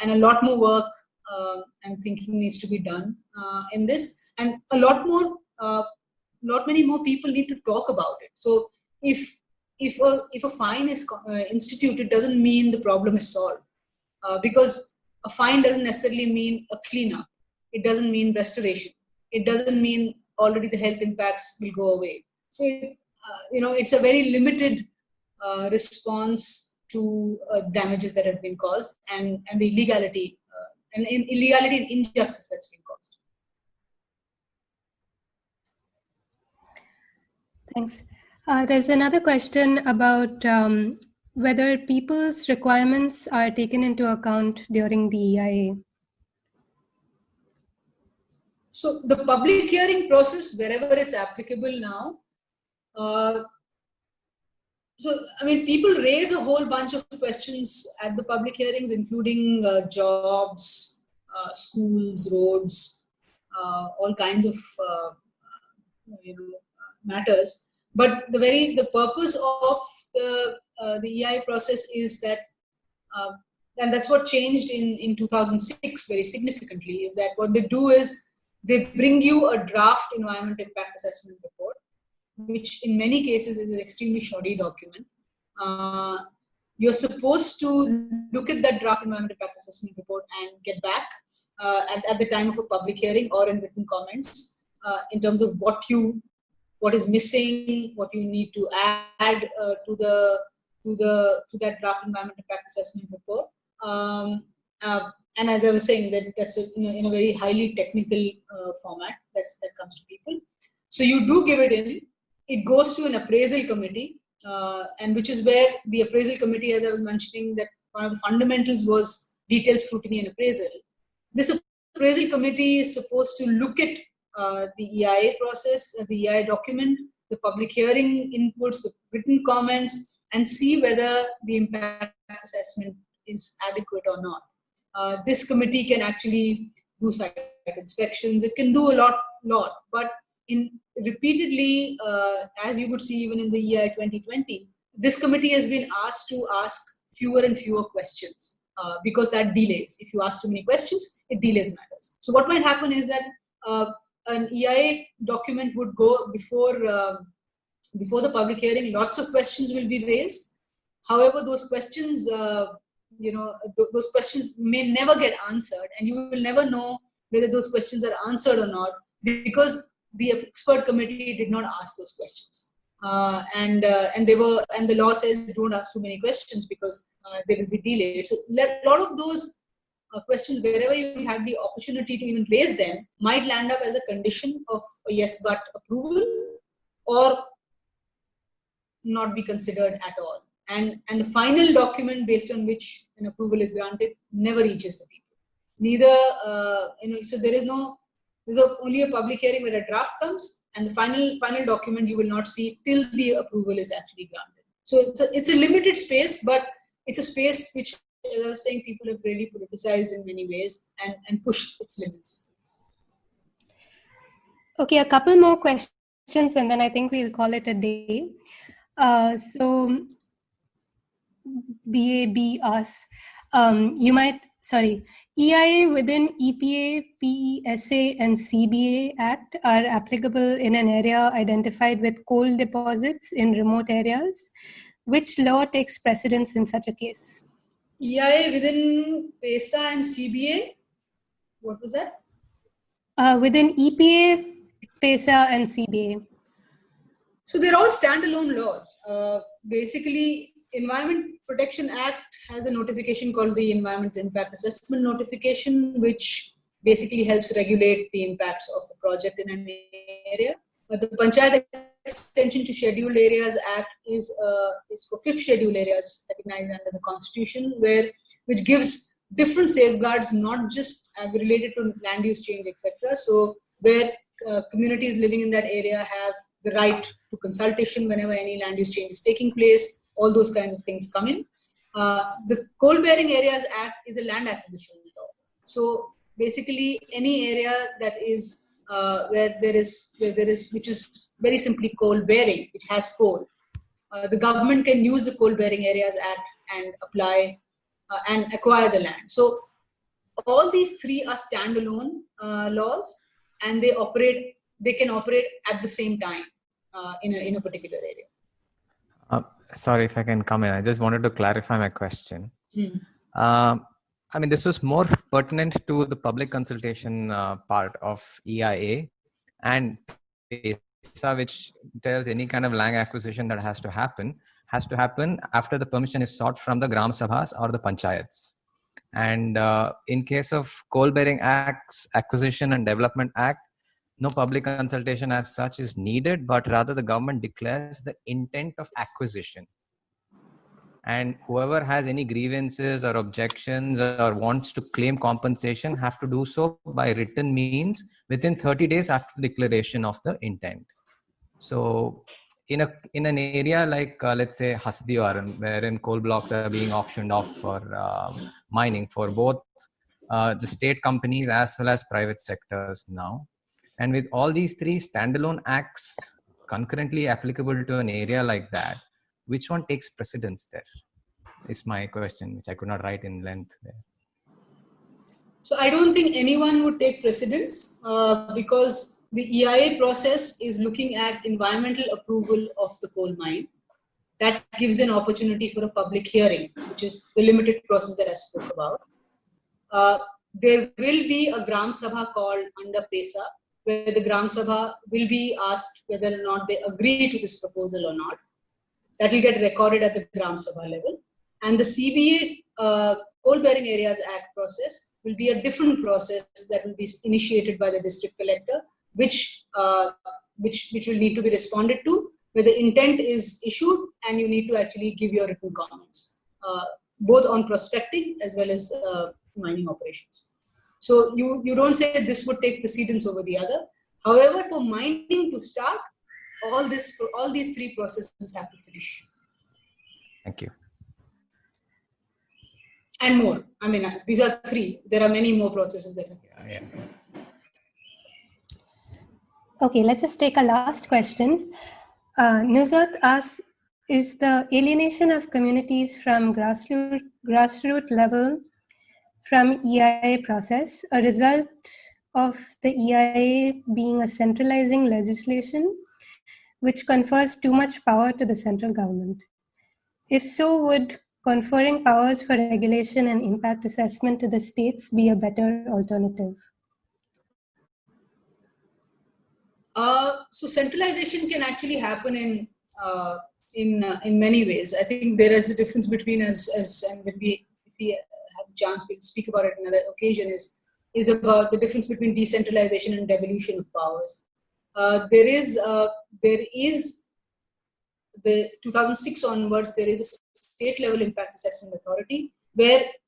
and a lot more work and thinking needs to be done in this, and lot many more people need to talk about it. So if a fine is instituted, doesn't mean the problem is solved, because a fine doesn't necessarily mean a cleanup. It doesn't mean restoration. It doesn't mean already the health impacts will go away. So it's a very limited response to damages that have been caused and the illegality and injustice that's been caused. Thanks. There's another question about whether people's requirements are taken into account during the EIA. So the public hearing process, wherever it's applicable now, so I mean, people raise a whole bunch of questions at the public hearings, including jobs, schools, roads, all kinds of matters. But the purpose of the EI process is that, and that's what changed in 2006 very significantly, is that what they do is they bring you a draft environment impact assessment report, which in many cases is an extremely shoddy document, you're supposed to look at that draft environmental impact assessment report and get back at the time of a public hearing or in written comments in terms of what is missing, what you need to add to that draft environmental impact assessment report. And as I was saying, that's in a very highly technical format that comes to people. So you do give it in. It goes to an appraisal committee, and which is where the appraisal committee, as I was mentioning, that one of the fundamentals was detailed scrutiny and appraisal. This appraisal committee is supposed to look at the EIA process, the EIA document, the public hearing inputs, the written comments, and see whether the impact assessment is adequate or not. This committee can actually do site inspections. It can do a lot, but repeatedly, as you would see even in the EIA 2020, this committee has been asked to ask fewer and fewer questions because that delays. If you ask too many questions, it delays matters. So what might happen is that an EIA document would go before the public hearing. Lots of questions will be raised. However, those questions, those questions may never get answered, and you will never know whether those questions are answered or not because the expert committee did not ask those questions. And the law says don't ask too many questions because they will be delayed. So a lot of those questions, wherever you had the opportunity to even raise them, might land up as a condition of a yes but approval or not be considered at all. And the final document based on which an approval is granted never reaches the people. Neither, so there's only a public hearing where a draft comes, and the final document you will not see till the approval is actually granted. So it's a limited space, but it's a space which, as I was saying, people have really politicized in many ways and pushed its limits. Okay, a couple more questions, and then I think we'll call it a day. So BAB asks, EIA within EPA, PESA, and CBA Act are applicable in an area identified with coal deposits in remote areas. Which law takes precedence in such a case? EIA within PESA and CBA? What was that? Within EPA, PESA, and CBA. So they're all standalone laws. Basically, Environment Protection Act has a notification called the Environmental Impact Assessment Notification, which basically helps regulate the impacts of a project in an area. The Panchayat Extension to Scheduled Areas Act is for 5th scheduled areas recognized under the Constitution, which gives different safeguards, not just related to land use change, etc. So where communities living in that area have the right to consultation whenever any land use change is taking place, all those kinds of things come in. The Coal Bearing Areas Act is a land acquisition law. So basically, any area that is where there is, which is very simply coal bearing, which has coal, the government can use the Coal Bearing Areas Act and apply and acquire the land. So all these three are standalone laws, and they can operate at the same time in a particular area. Sorry if I can come in. I just wanted to clarify my question. This was more pertinent to the public consultation part of EIA and PESA, which tells any kind of land acquisition that has to happen after the permission is sought from the Gram Sabhas or the Panchayats. And in case of Coal Bearing Acts, Acquisition and Development Act, no public consultation as such is needed, but rather the government declares the intent of acquisition. And whoever has any grievances or objections or wants to claim compensation have to do so by written means within 30 days after declaration of the intent. So in an area like, let's say, Hasdiwar, wherein coal blocks are being auctioned off for mining for both the state companies as well as private sectors now. And with all these three standalone acts concurrently applicable to an area like that, which one takes precedence there? Is my question, which I could not write in length there. So I don't think anyone would take precedence because the EIA process is looking at environmental approval of the coal mine. that gives an opportunity for a public hearing, which is the limited process that I spoke about. There will be a Gram Sabha called under PESA, where the Gram Sabha will be asked whether or not they agree to this proposal or not. That will get recorded at the Gram Sabha level. And the CBA Coal Bearing Areas Act process will be a different process that will be initiated by the district collector, which will need to be responded to, where the intent is issued and you need to actually give your written comments, both on prospecting as well as mining operations. So you don't say this would take precedence over the other. However, for mining to start, all these three processes have to finish. Thank you. And more. I mean, these are three. There are many more processes that have to finish. Okay, let's just take a last question. Nusrat asks, is the alienation of communities from grassroots level from EIA process a result of the EIA being a centralizing legislation which confers too much power to the central government? If so, would conferring powers for regulation and impact assessment to the states be a better alternative? So centralization can actually happen in many ways. I think there is a difference between and if we have the chance to speak about it another occasion is about the difference between decentralization and devolution of powers. There is the 2006 onwards, there is a state level impact assessment authority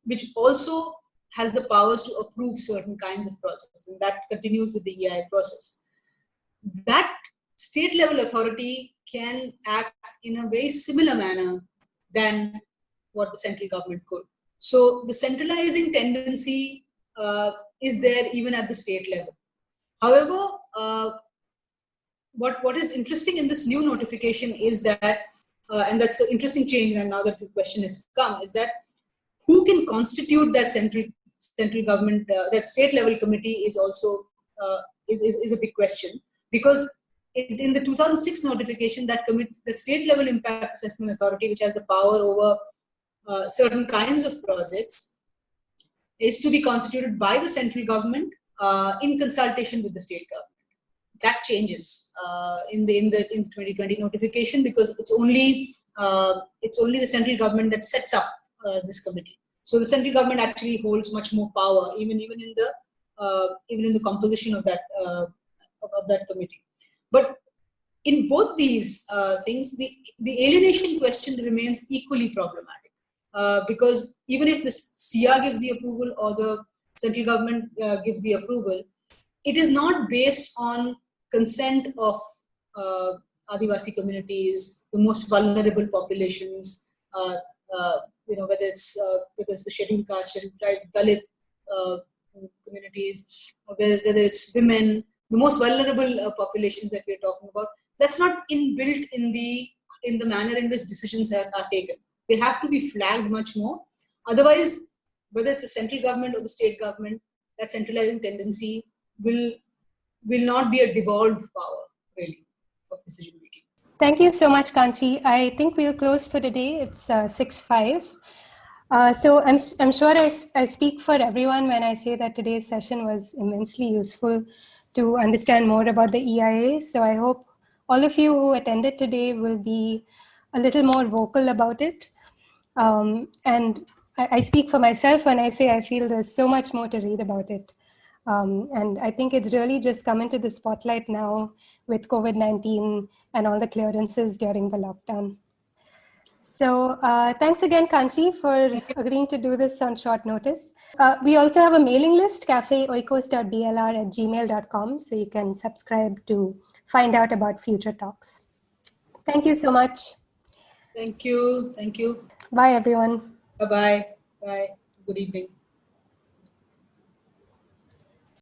which also has the powers to approve certain kinds of projects, and that continues with the EIA process. That state level authority can act in a very similar manner than what the central government could. So the centralizing tendency is there even at the state level. However, what is interesting in this new notification is that, and that's an interesting change, and now that the question has come, is that who can constitute that central government, that state level committee is also is a big question. Because in the 2006 notification, that state level impact assessment authority, which has the power over certain kinds of projects, is to be constituted by the central government in consultation with the state government. That changes in the 2020 notification, because it's only the central government that sets up this committee. So the central government actually holds much more power, even in the composition of that committee. But in both these things, the alienation question remains equally problematic, because even if the CR gives the approval or the central government gives the approval, it is not based on consent of Adivasi communities, the most vulnerable populations, whether it's the scheduled caste, scheduled tribe, Dalit communities, whether it's women, the most vulnerable populations that we're talking about. That's not inbuilt in the manner in which decisions are taken. They have to be flagged much more. Otherwise, whether it's the central government or the state government, that centralizing tendency will not be a devolved power, really, of decision making. Thank you so much, Kanchi. I think we'll close for today. It's 6:05. So I'm sure I speak for everyone when I say that today's session was immensely useful to understand more about the EIA. So I hope all of you who attended today will be a little more vocal about it. And I speak for myself when I say I feel there's so much more to read about it. And I think it's really just come into the spotlight now with COVID-19 and all the clearances during the lockdown. So thanks again, Kanchi, for agreeing to do this on short notice. We also have a mailing list, cafeoikos.blr@gmail.com, so you can subscribe to find out about future talks. Thank you so much. Thank you. Bye, everyone. Bye-bye. Bye. Good evening.